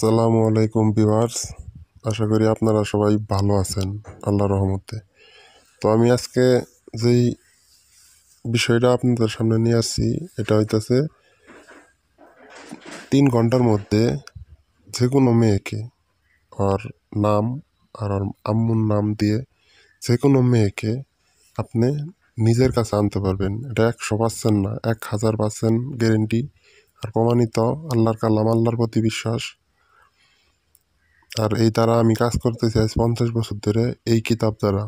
আসসালামু আলাইকুম ভিউয়ার্স। আশা করি আপনারা সবাই ভালো আছেন আল্লাহর রহমতে। তো আমি আজকে যেই বিষয়টা আপনাদের সামনে নিয়ে আসছি এটা হইতেছে 3 ঘন্টার মধ্যে যে কোনো মেয়েকে ওর নাম আর ওর আম্মুর নাম দিয়ে যে কোনো মেয়েকে আপনি নিজের কাছে আনতে পারবেন। এটা 100% না, 1000% গ্যারেন্টি আর প্রমাণিত। আল্লাহর কালাম, আল্লাহর প্রতি বিশ্বাস। আর এই দ্বারা আমি কাজ করতেছি আজ 50 বছর ধরে এই কিতাব দ্বারা।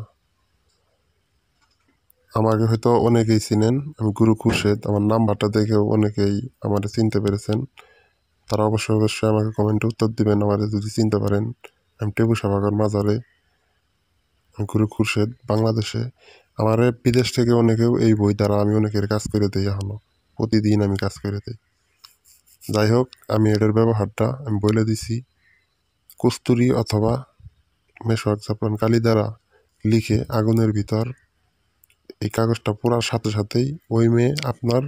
আমাকে হয়তো অনেকেই চিনেন, আমি গুরু খুরশেদ। আমার নাম্বারটা দেখেও অনেকেই আমার চিনতে পেরেছেন। তারা অবশ্যই অবশ্যই আমাকে কমেন্টে উত্তর দিবেন আমার যদি চিনতে পারেন। আমি টেবু সাভাগার মাজারে, আমি গুরু খুরশেদ, বাংলাদেশে। আমার বিদেশ থেকে অনেকেও এই বই দ্বারা আমি অনেকের কাজ করে দিই, এখনো প্রতিদিন আমি কাজ করে দিই। যাই হোক, আমি এটার ব্যবহারটা আমি বলে দিছি। কস্তুরি অথবা মেশক জাফরান কালি দ্বারা লিখে আগুনের ভিতর এই কাগজটা পড়ার সাথে সাথেই ওই মেয়ে আপনার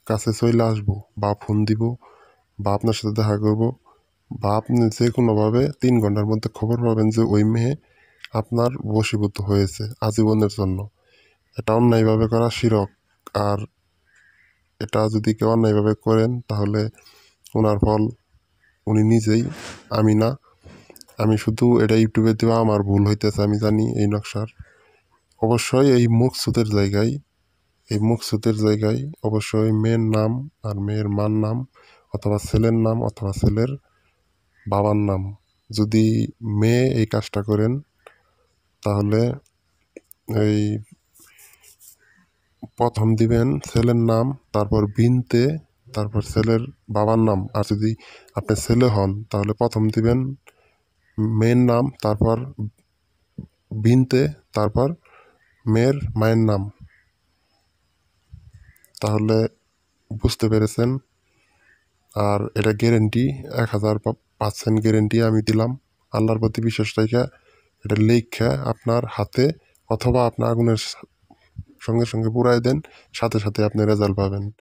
কাছে চলে আসবো, বা ফোন দিব, বা আপনার সাথে দেখা করব, বা আপনি যে কোনোভাবে 3 ঘন্টার মধ্যে খবর পাবেন যে ওই মেয়ে আপনার বশীভূত হয়েছে আজীবনের জন্য। এটা অন্যায়ভাবে করা শিরক। আর এটা যদি কেউ অন্যায়ভাবে করেন তাহলে ওনার ফল উনি নিজেই, আমি না। আমি শুধু এটা ইউটিউবে দেওয়া আমার ভুল হইতেছে, আমি জানি এই নকশার। অবশ্যই এই মকসুদের জায়গায় অবশ্যই মেয়ের নাম আর মেয়ের মার নাম, অথবা ছেলের নাম অথবা ছেলের বাবার নাম। যদি মেয়ে এই কাজটা করেন তাহলে এই প্রথম দিবেন ছেলের নাম, তারপর বিনতে, তারপর ছেলের বাবার নাম। আর যদি আপনি ছেলে হন তাহলে প্রথম দিবেন মেয়ের নাম, তারপর বিনতে, তারপর মেয়ের মায়ের নাম। তাহলে বুঝতে পেরেছেন। আর এটা গ্যারেন্টি 1000% গ্যারেন্টি আমি দিলাম। আল্লাহর প্রতি বিশ্বাস রেখে এটা লেখা আপনার হাতে অথবা আপনার আগুনের সঙ্গে সঙ্গে পুরাই দেন, সাথে সাথে আপনি রেজাল্ট পাবেন।